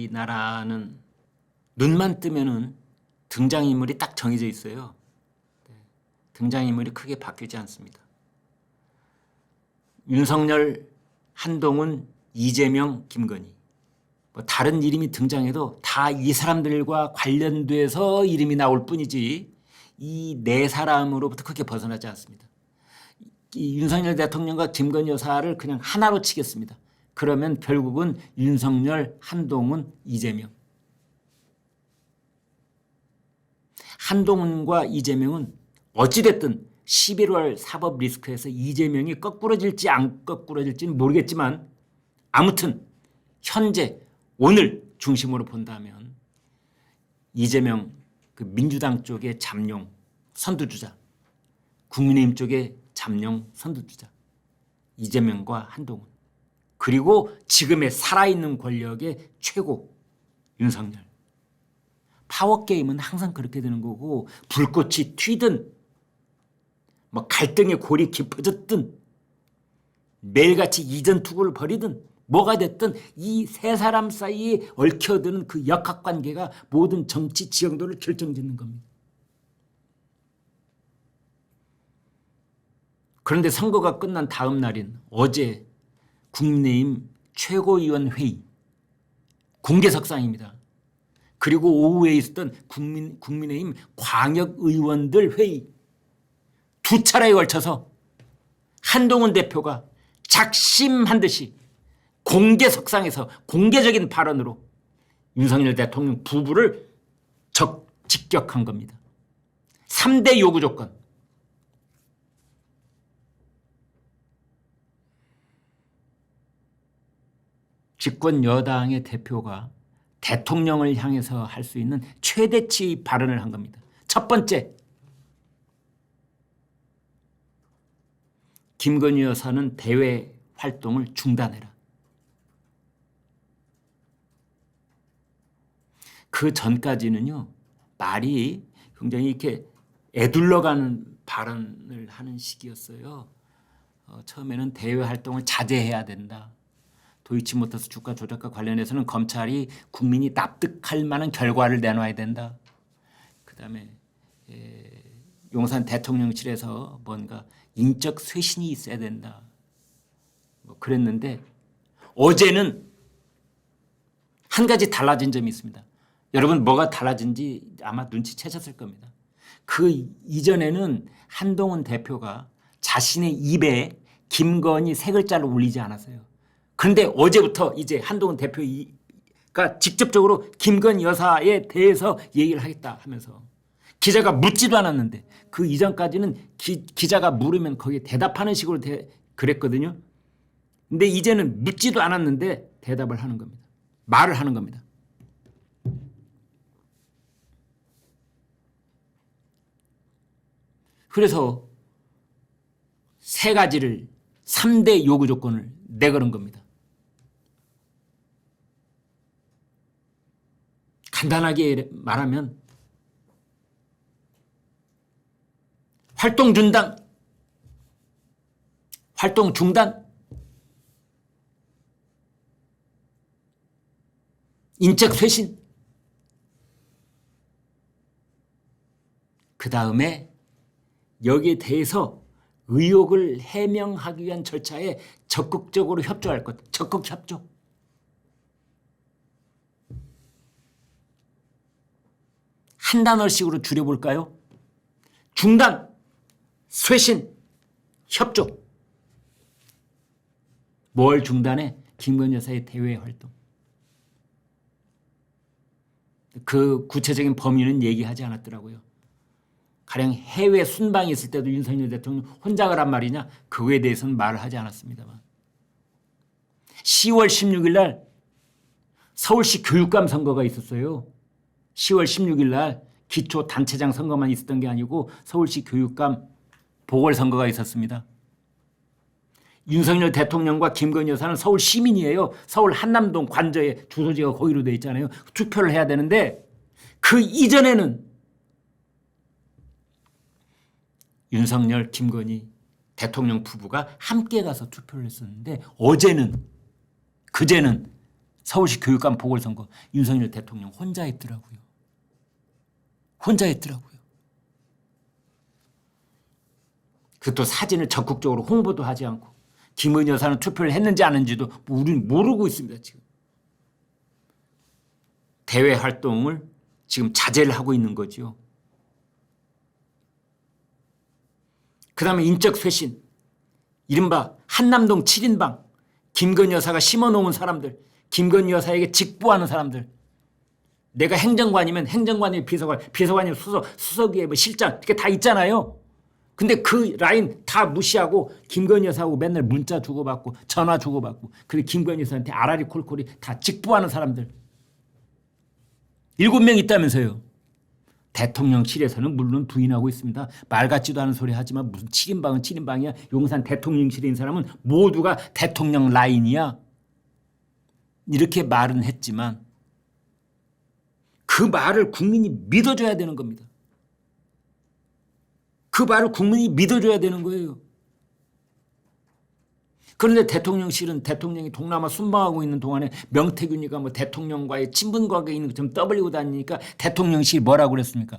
우리나라는 눈만 뜨면은 등장인물이 딱 정해져 있어요. 등장인물이 크게 바뀌지 않습니다. 윤석열, 한동훈, 이재명, 김건희. 뭐 다른 이름이 등장해도 다 이 사람들과 관련돼서 이름이 나올 뿐이지 이 네 사람으로부터 크게 벗어나지 않습니다. 이 윤석열 대통령과 김건희 여사를 그냥 하나로 치겠습니다. 그러면 결국은 윤석열, 한동훈, 이재명. 한동훈과 이재명은 어찌됐든 11월 사법 리스크에서 이재명이 거꾸러질지 안 거꾸러질지는 모르겠지만 아무튼 현재 오늘 중심으로 본다면 이재명 그 민주당 쪽의 잠룡 선두주자, 국민의힘 쪽의 잠룡 선두주자 이재명과 한동훈, 그리고 지금의 살아있는 권력의 최고 윤석열. 파워게임은 항상 그렇게 되는 거고 불꽃이 튀든 뭐 갈등의 골이 깊어졌든 매일같이 이전투구를 벌이든 뭐가 됐든 이 세 사람 사이에 얽혀드는 그 역학관계가 모든 정치 지형도를 결정짓는 겁니다. 그런데 선거가 끝난 다음 날인 어제 국민의힘 최고위원 회의 공개석상입니다. 그리고 오후에 있었던 국민의힘 광역의원들 회의 두 차례에 걸쳐서 한동훈 대표가 작심한 듯이 공개석상에서 공개적인 발언으로 윤석열 대통령 부부를 직격한 겁니다. 3대 요구 조건. 집권 여당의 대표가 대통령을 향해서 할 수 있는 최대치 발언을 한 겁니다. 첫 번째, 김건희 여사는 대외 활동을 중단해라. 그 전까지는요, 말이 굉장히 이렇게 애둘러가는 발언을 하는 시기였어요. 처음에는 대외 활동을 자제해야 된다. 도이치모터스 주가 조작과 관련해서는 검찰이 국민이 납득할 만한 결과를 내놔야 된다. 그다음에 용산 대통령실에서 뭔가 인적 쇄신이 있어야 된다. 뭐 그랬는데 어제는 한 가지 달라진 점이 있습니다. 여러분 뭐가 달라진지 아마 눈치채셨을 겁니다. 그 이전에는 한동훈 대표가 자신의 입에 김건희 세 글자를 올리지 않았어요. 그런데 어제부터 이제 한동훈 대표가 직접적으로 김건희 여사에 대해서 얘기를 하겠다 하면서 기자가 묻지도 않았는데 그 이전까지는 기자가 물으면 거기에 대답하는 식으로 그랬거든요. 근데 이제는 묻지도 않았는데 대답을 하는 겁니다. 말을 하는 겁니다. 그래서 세 가지를 3대 요구 조건을 내걸은 겁니다. 간단하게 말하면 활동 중단, 인적 쇄신, 그 다음에 여기에 대해서 의혹을 해명하기 위한 절차에 적극적으로 협조할 것, 적극 협조. 한 단어씩으로 줄여볼까요? 중단, 쇄신, 협조. 뭘 중단해? 김건희 여사의 대외 활동. 그 구체적인 범위는 얘기하지 않았더라고요. 가령 해외 순방이 있을 때도 윤석열 대통령 혼자 가란 말이냐? 그거에 대해서는 말을 하지 않았습니다만. 10월 16일 날 서울시 교육감 선거가 있었어요. 10월 16일 날 기초단체장 선거만 있었던 게 아니고 서울시 교육감 보궐선거가 있었습니다. 윤석열 대통령과 김건희 여사는 서울 시민이에요. 서울 한남동 관저에 주소지가 거기로 돼 있잖아요. 투표를 해야 되는데 그 이전에는 윤석열, 김건희 대통령 부부가 함께 가서 투표를 했었는데 어제는, 그제는 서울시 교육감 보궐선거 윤석열 대통령 혼자 했더라고요. 혼자 했더라고요. 그것도 사진을 적극적으로 홍보도 하지 않고 김건희 여사는 투표를 했는지 안 했는지도 우리는 모르고 있습니다. 지금 대외 활동을 지금 자제를 하고 있는 거죠. 그 다음에 인적 쇄신, 이른바 한남동 7인방, 김건희 여사가 심어놓은 사람들, 김건희 여사에게 직보하는 사람들, 내가 행정관이면 행정관이 비서관, 비서관이 수석이 뭐 실장 이렇게 다 있잖아요. 근데 그 라인 다 무시하고 김건희 여사하고 맨날 문자 주고받고 전화 주고받고 그리고 김건희 여사한테 아라리 콜콜이 다 직보하는 사람들 7명 있다면서요. 대통령실에서는 물론 부인하고 있습니다. 말 같지도 않은 소리 하지만 무슨 7인방은 7인방이야. 용산 대통령실에 있는 사람은 모두가 대통령 라인이야. 이렇게 말은 했지만 그 말을 국민이 믿어줘야 되는 겁니다. 그 말을 국민이 믿어줘야 되는 거예요. 그런데 대통령실은 대통령이 동남아 순방하고 있는 동안에 명태균이가 뭐 대통령과의 친분 관계에 있는 것처럼 떠벌리고 다니니까 대통령실이 뭐라고 그랬습니까?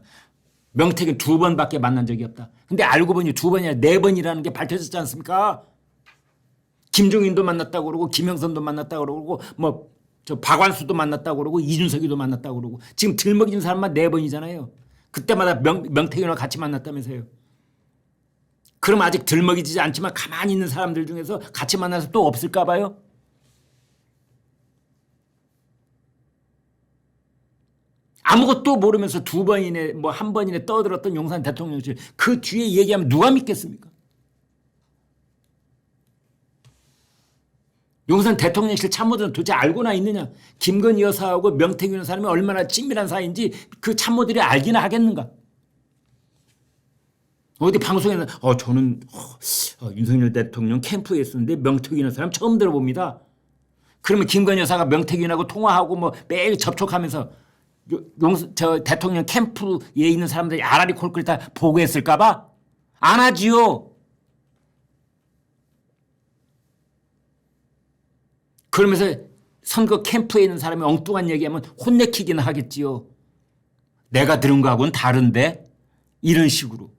명태균 2번밖에 만난 적이 없다. 근데 알고 보니 2번이 아니라 4번이라는 게 밝혀졌지 않습니까? 김종인도 만났다고 그러고 김영선도 만났다고 그러고 뭐 저 박완수도 만났다고 그러고 이준석이도 만났다고 그러고 지금 들먹인 사람만 4번이잖아요. 그때마다 명태균과 같이 만났다면서요. 그럼 아직 들먹이지 않지만 가만히 있는 사람들 중에서 같이 만나서 또 없을까 봐요. 아무것도 모르면서 2번이네 뭐 1번이네 떠들었던 용산 대통령실 그 뒤에 얘기하면 누가 믿겠습니까? 용산 대통령실 참모들은 도대체 알고나 있느냐? 김건희 여사하고 명태균 사람이 얼마나 친밀한 사이인지 그 참모들이 알기나 하겠는가? 어디 방송에는 저는 윤석열 대통령 캠프에 있었는데 명태균 사람 처음 들어봅니다. 그러면 김건희 여사가 명태균하고 통화하고 뭐 매일 접촉하면서 저 대통령 캠프에 있는 사람들이 아라리 콜콜 다 보고했을까 봐? 안 하지요. 그러면서 선거 캠프에 있는 사람이 엉뚱한 얘기하면 혼내키기는 하겠지요. 내가 들은 거하고는 다른데? 이런 식으로.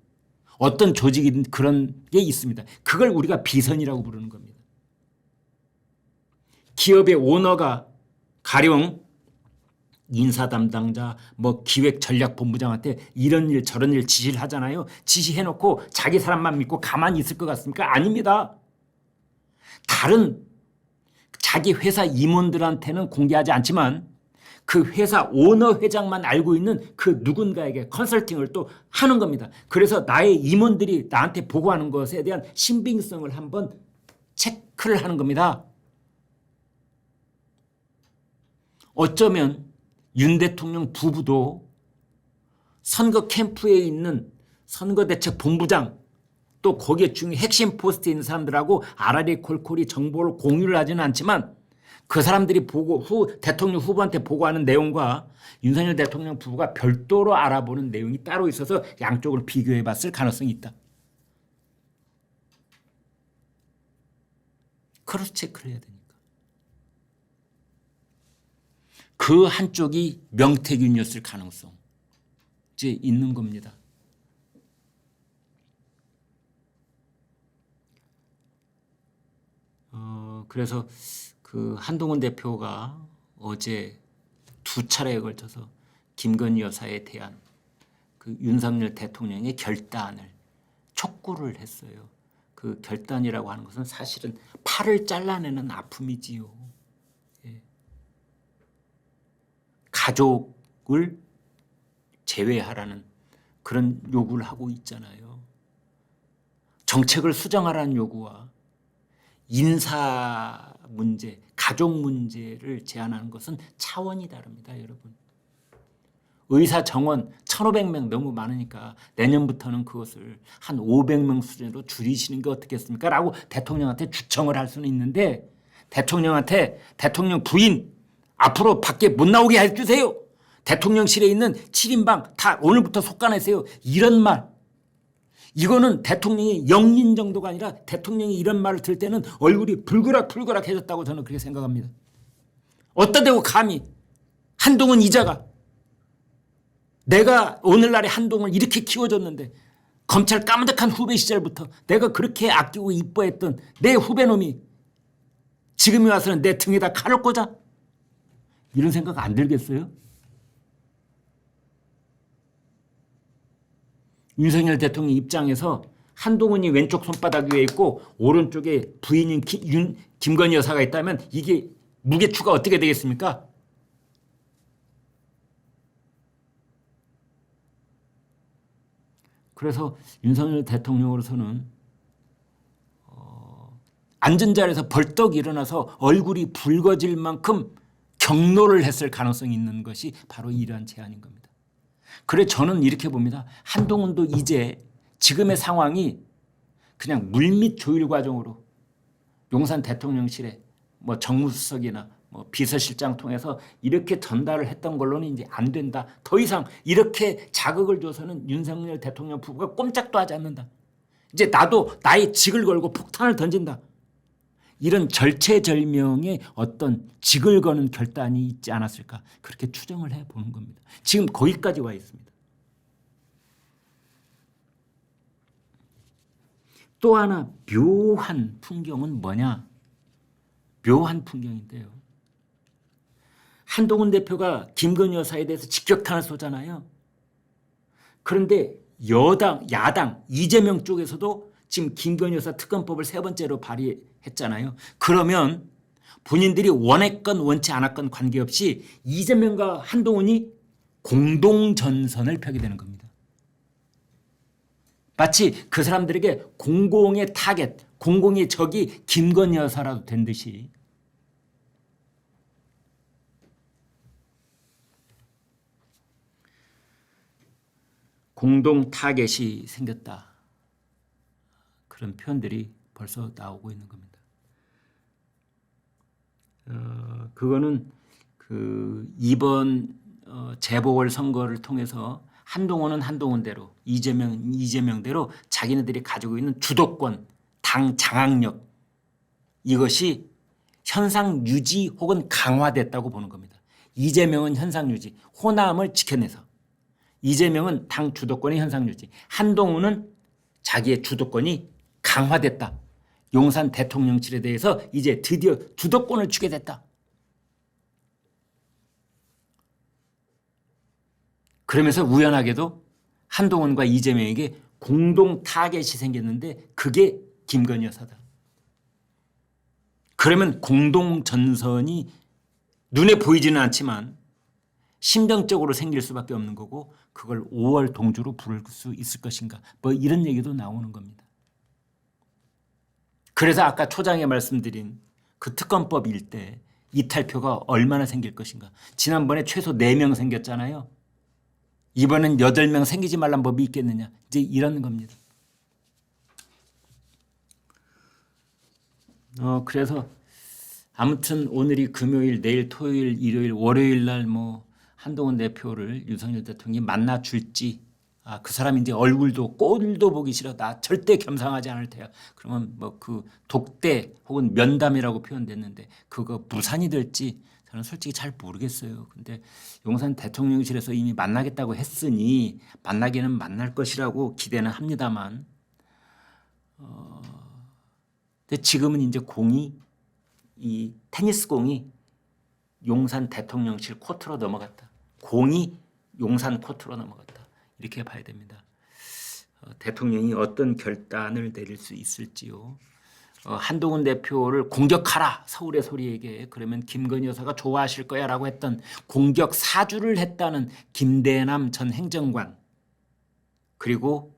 어떤 조직이든 그런 게 있습니다. 그걸 우리가 비선이라고 부르는 겁니다. 기업의 오너가 가령 인사 담당자, 뭐 기획 전략 본부장한테 이런 일 저런 일 지시를 하잖아요. 지시해놓고 자기 사람만 믿고 가만히 있을 것 같습니까? 아닙니다. 다른 자기 회사 임원들한테는 공개하지 않지만 그 회사 오너 회장만 알고 있는 그 누군가에게 컨설팅을 또 하는 겁니다. 그래서 나의 임원들이 나한테 보고하는 것에 대한 신빙성을 한번 체크를 하는 겁니다. 어쩌면 윤 대통령 부부도 선거 캠프에 있는 선거대책본부장 또 거기에 중에 핵심 포스트에 있는 사람들하고 아라리 콜콜이 정보를 공유를 하지는 않지만 그 사람들이 대통령 후보한테 보고하는 내용과 윤석열 대통령 부부가 별도로 알아보는 내용이 따로 있어서 양쪽을 비교해 봤을 가능성이 있다. 크로스 체크를 해야 되니까. 그 한쪽이 명태균이었을 가능성이 있는 겁니다. 그래서 그 한동훈 대표가 어제 2차례에 걸쳐서 김건희 여사에 대한 그 윤석열 대통령의 결단을 촉구를 했어요. 그 결단이라고 하는 것은 사실은 팔을 잘라내는 아픔이지요. 예. 가족을 제외하라는 그런 요구를 하고 있잖아요. 정책을 수정하라는 요구와 인사 문제, 가족 문제를 제안하는 것은 차원이 다릅니다, 여러분. 의사 정원 1,500명 너무 많으니까 내년부터는 그것을 한 500명 수준으로 줄이시는 게 어떻겠습니까? 라고 대통령한테 주청을 할 수는 있는데 대통령한테 대통령 부인 앞으로 밖에 못 나오게 해주세요. 대통령실에 있는 7인방 다 오늘부터 속간하세요. 이런 말. 이거는 대통령이 영린 정도가 아니라 대통령이 이런 말을 들 때는 얼굴이 불그락불그락해졌다고 저는 그렇게 생각합니다. 어따 대고 감히 한동훈 이자가 내가 오늘날의 한동훈을 이렇게 키워줬는데 검찰 까무득한 후배 시절부터 내가 그렇게 아끼고 이뻐했던 내 후배놈이 지금에 와서는 내 등에다 칼을 꽂아? 이런 생각 안 들겠어요? 윤석열 대통령 입장에서 한동훈이 왼쪽 손바닥 위에 있고 오른쪽에 부인인 김건희 여사가 있다면 이게 무게추가 어떻게 되겠습니까? 그래서 윤석열 대통령으로서는 앉은 자리에서 벌떡 일어나서 얼굴이 붉어질 만큼 경로를 했을 가능성이 있는 것이 바로 이러한 제안인 겁니다. 그래 저는 이렇게 봅니다. 한동훈도 이제 지금의 상황이 그냥 물밑 조율 과정으로 용산 대통령실에 뭐 정무수석이나 뭐 비서실장 통해서 이렇게 전달을 했던 걸로는 이제 안 된다. 더 이상 이렇게 자극을 줘서는 윤석열 대통령 부부가 꼼짝도 하지 않는다. 이제 나도 나의 직을 걸고 폭탄을 던진다. 이런 절체절명의 어떤 직을 거는 결단이 있지 않았을까 그렇게 추정을 해보는 겁니다. 지금 거기까지 와 있습니다. 또 하나 묘한 풍경은 뭐냐? 묘한 풍경인데요. 한동훈 대표가 김건희 여사에 대해서 직격탄을 쏘잖아요. 그런데 야당 이재명 쪽에서도 지금 김건희 여사 특검법을 3번째로 발의했잖아요. 그러면 본인들이 원했건 원치 않았건 관계없이 이재명과 한동훈이 공동전선을 펴게 되는 겁니다. 마치 그 사람들에게 공공의 타겟, 공공의 적이 김건희 여사라도 된 듯이 공동 타겟이 생겼다. 그런 표현들이 벌써 나오고 있는 겁니다. 그거는 이번 재보궐선거를 통해서 한동훈은 한동훈대로 이재명은 이재명대로 자기네들이 가지고 있는 주도권, 당 장악력 이것이 현상 유지 혹은 강화됐다고 보는 겁니다. 이재명은 현상 유지, 호남을 지켜내서 이재명은 당 주도권의 현상 유지, 한동훈은 자기의 주도권이 강화됐다. 용산 대통령실에 대해서 이제 드디어 주도권을 주게 됐다. 그러면서 우연하게도 한동훈과 이재명에게 공동 타겟이 생겼는데 그게 김건희 여사다. 그러면 공동 전선이 눈에 보이지는 않지만 심정적으로 생길 수밖에 없는 거고 그걸 5월 동주로 부를 수 있을 것인가 뭐 이런 얘기도 나오는 겁니다. 그래서 아까 초장에 말씀드린 그 특검법일 때 이탈표가 얼마나 생길 것인가. 지난번에 최소 4명 생겼잖아요. 이번엔 8명 생기지 말란 법이 있겠느냐. 이제 이런 겁니다. 그래서 아무튼 오늘이 금요일, 내일 토요일, 일요일, 월요일 날 뭐 한동훈 대표를 윤석열 대통령이 만나 줄지 그 사람 이제 얼굴도 꼴도 보기 싫어. 나 절대 겸상하지 않을 테야. 그러면 뭐 그 독대 혹은 면담이라고 표현됐는데 그거 무산이 될지 저는 솔직히 잘 모르겠어요. 근데 용산 대통령실에서 이미 만나겠다고 했으니 만나기는 만날 것이라고 기대는 합니다만 근데 지금은 이제 이 테니스 공이 용산 대통령실 코트로 넘어갔다. 공이 용산 코트로 넘어갔다. 이렇게 봐야 됩니다. 대통령이 어떤 결단을 내릴 수 있을지요. 한동훈 대표를 공격하라 서울의 소리에게 그러면 김건희 여사가 좋아하실 거야 라고 했던 공격 사주를 했다는 김대남 전 행정관 그리고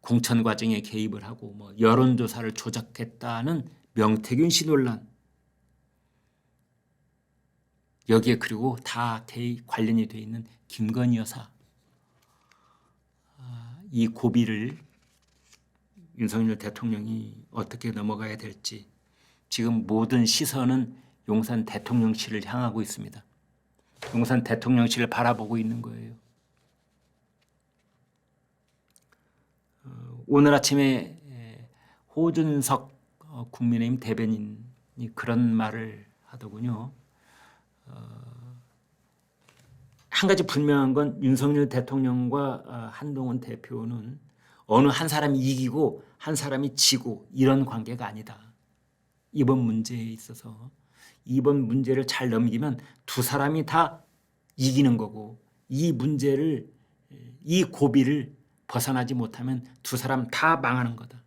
공천 과정에 개입을 하고 뭐 여론조사를 조작했다는 명태균 씨 논란 여기에 그리고 다 관련이 돼 있는 김건희 여사 이 고비를 윤석열 대통령이 어떻게 넘어가야 될지 지금 모든 시선은 용산 대통령실을 향하고 있습니다. 용산 대통령실을 바라보고 있는 거예요. 오늘 아침에 호준석 국민의힘 대변인이 그런 말을 하더군요. 한 가지 분명한 건 윤석열 대통령과 한동훈 대표는 어느 한 사람이 이기고 한 사람이 지고 이런 관계가 아니다. 이번 문제에 있어서 이번 문제를 잘 넘기면 두 사람이 다 이기는 거고 이 문제를 이 고비를 벗어나지 못하면 두 사람 다 망하는 거다.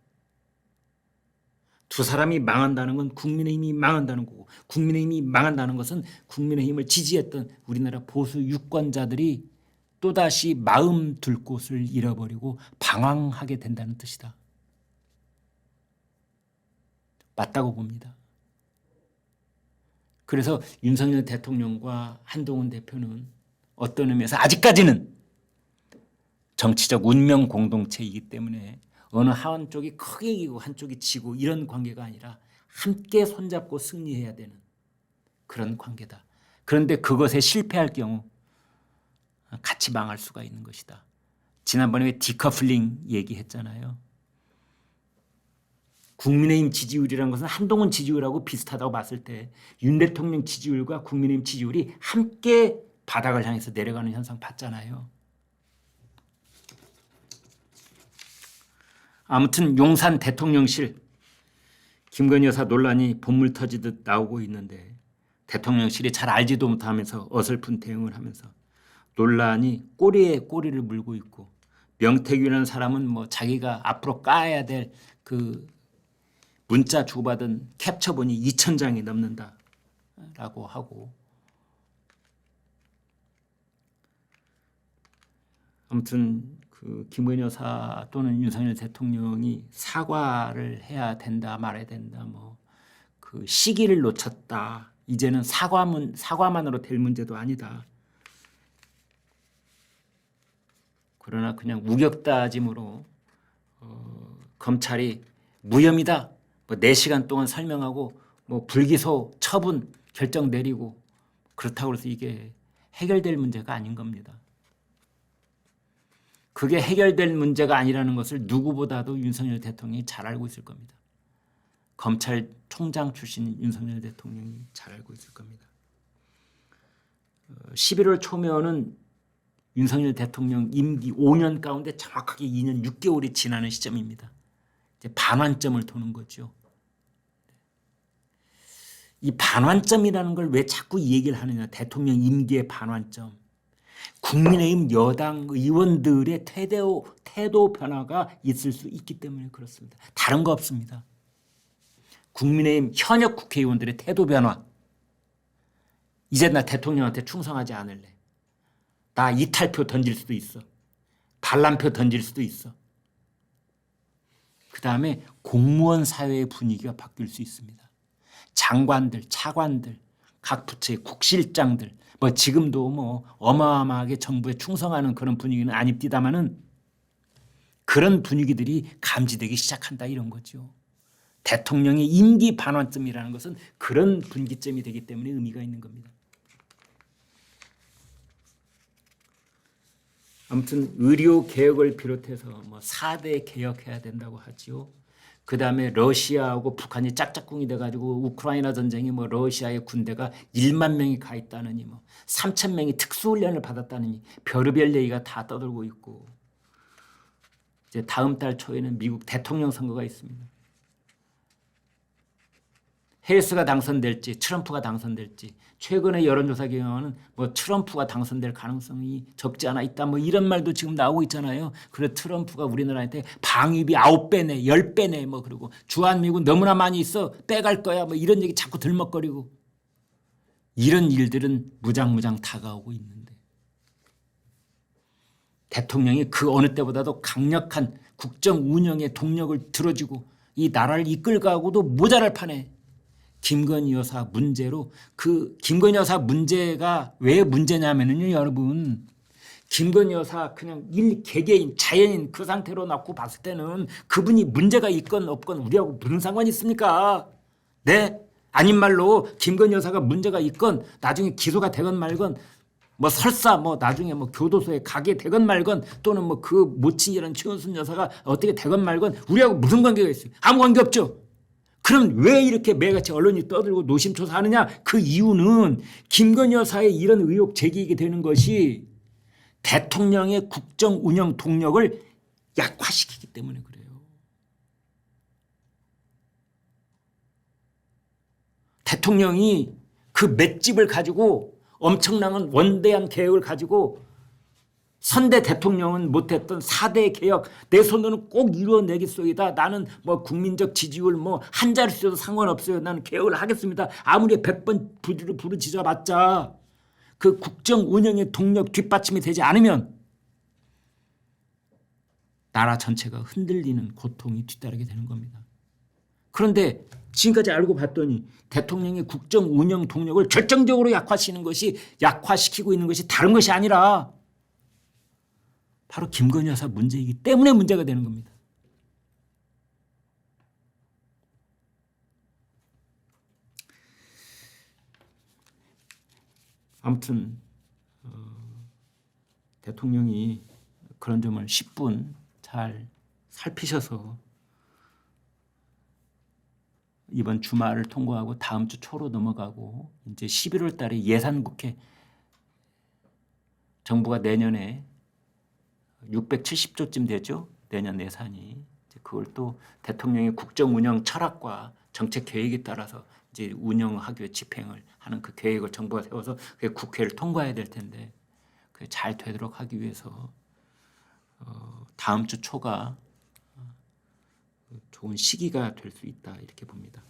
두 사람이 망한다는 건 국민의힘이 망한다는 거고 국민의힘이 망한다는 것은 국민의힘을 지지했던 우리나라 보수 유권자들이 또다시 마음 둘 곳을 잃어버리고 방황하게 된다는 뜻이다. 맞다고 봅니다. 그래서 윤석열 대통령과 한동훈 대표는 어떤 의미에서 아직까지는 정치적 운명 공동체이기 때문에 어느 한쪽이 크게 이기고 한쪽이 지고 이런 관계가 아니라 함께 손잡고 승리해야 되는 그런 관계다. 그런데 그것에 실패할 경우 같이 망할 수가 있는 것이다. 지난번에 왜 디커플링 얘기했잖아요. 국민의힘 지지율이라는 것은 한동훈 지지율하고 비슷하다고 봤을 때 윤 대통령 지지율과 국민의힘 지지율이 함께 바닥을 향해서 내려가는 현상 봤잖아요. 아무튼 용산 대통령실 김건희 여사 논란이 본물 터지듯 나오고 있는데 대통령실이 잘 알지도 못하면서 어설픈 대응을 하면서 논란이 꼬리에 꼬리를 물고 있고 명태균이라는 사람은 뭐 자기가 앞으로 까야 될 그 문자 주고받은 캡처본이 2,000장이 넘는다라고 하고 아무튼 그 김건희 여사 또는 윤석열 대통령이 사과를 해야 된다 말아야 된다 뭐 그 시기를 놓쳤다 이제는 사과만으로 될 문제도 아니다. 그러나 그냥 우격다짐으로 검찰이 무혐의다 뭐 4시간 동안 설명하고 뭐 불기소 처분 결정 내리고 그렇다고 해서 이게 해결될 문제가 아닌 겁니다. 그게 해결될 문제가 아니라는 것을 누구보다도 윤석열 대통령이 잘 알고 있을 겁니다. 검찰총장 출신인 윤석열 대통령이 잘 알고 있을 겁니다. 11월 초면은 윤석열 대통령 임기 5년 가운데 정확하게 2년 6개월이 지나는 시점입니다. 이제 반환점을 도는 거죠. 이 반환점이라는 걸 왜 자꾸 이 얘기를 하느냐. 대통령 임기의 반환점. 국민의힘 여당 의원들의 태도 변화가 있을 수 있기 때문에 그렇습니다. 다른 거 없습니다. 국민의힘 현역 국회의원들의 태도 변화. 이제 나 대통령한테 충성하지 않을래. 나 이탈표 던질 수도 있어. 반란표 던질 수도 있어. 그 다음에 공무원 사회의 분위기가 바뀔 수 있습니다. 장관들, 차관들, 각 부처의 국실장들, 뭐 지금도 뭐 어마어마하게 정부에 충성하는 그런 분위기는 아닙니다만은 그런 분위기들이 감지되기 시작한다 이런 거죠. 대통령의 임기 반환점이라는 것은 그런 분기점이 되기 때문에 의미가 있는 겁니다. 아무튼 의료 개혁을 비롯해서 뭐 4대 개혁해야 된다고 하지요. 그 다음에 러시아하고 북한이 짝짝꿍이 돼가지고 우크라이나 전쟁이 뭐 러시아의 군대가 1만 명이 가 있다느니 뭐 3천 명이 특수훈련을 받았다느니 별의별 얘기가 다 떠들고 있고 이제 다음 달 초에는 미국 대통령 선거가 있습니다. 해리스가 당선될지 트럼프가 당선될지 최근의 여론조사 경우는 뭐 트럼프가 당선될 가능성이 적지 않아 있다 뭐 이런 말도 지금 나오고 있잖아요. 그래 트럼프가 우리나라한테 방위비 9배네 10배네 뭐 그러고 주한미군 너무나 많이 있어 빼갈 거야 뭐 이런 얘기 자꾸 들먹거리고 이런 일들은 무장무장 다가오고 있는데 대통령이 그 어느 때보다도 강력한 국정 운영의 동력을 들어주고 이 나라를 이끌어가고도 모자랄 판에 김건희 여사 문제로 그 김건희 여사 문제가 왜 문제냐면요 여러분 김건희 여사 그냥 개개인 자연인 그 상태로 놓고 봤을 때는 그분이 문제가 있건 없건 우리하고 무슨 상관이 있습니까? 네? 아닌 말로 김건희 여사가 문제가 있건 나중에 기소가 되건 말건 뭐 설사 뭐 나중에 뭐 교도소에 가게 되건 말건 또는 뭐 그 모친이라는 최은순 여사가 어떻게 되건 말건 우리하고 무슨 관계가 있어요? 아무 관계 없죠. 그럼 왜 이렇게 매같이 언론이 떠들고 노심초사하느냐? 그 이유는 김건희 여사의 이런 의혹 제기가 되는 것이 대통령의 국정 운영 동력을 약화시키기 때문에 그래요. 대통령이 그 맷집을 가지고 엄청난 원대한 계획을 가지고 선대 대통령은 못했던 4대 개혁 내 손으로는 꼭 이루어내겠소이다. 나는 뭐 국민적 지지율 뭐 한 자릿수도 상관없어요. 나는 개혁을 하겠습니다. 아무리 100번 부르짖어봤자 그 국정 운영의 동력 뒷받침이 되지 않으면 나라 전체가 흔들리는 고통이 뒤따르게 되는 겁니다. 그런데 지금까지 알고 봤더니 대통령의 국정 운영 동력을 결정적으로 약화시키고 있는 것이 다른 것이 아니라 바로 김건희 여사 문제이기 때문에 문제가 되는 겁니다. 아무튼 대통령이 그런 점을 10분 잘 살피셔서 이번 주말을 통과하고 다음 주 초로 넘어가고 이제 11월 달에 예산국회 정부가 내년에 670조쯤 되죠. 내년 예산이. 그걸 또 대통령의 국정 운영 철학과 정책 계획에 따라서 이제 운영하기 위해 집행을 하는 그 계획을 정부가 세워서 그게 국회를 통과해야 될 텐데 그게 잘 되도록 하기 위해서 다음 주 초가 좋은 시기가 될 수 있다 이렇게 봅니다.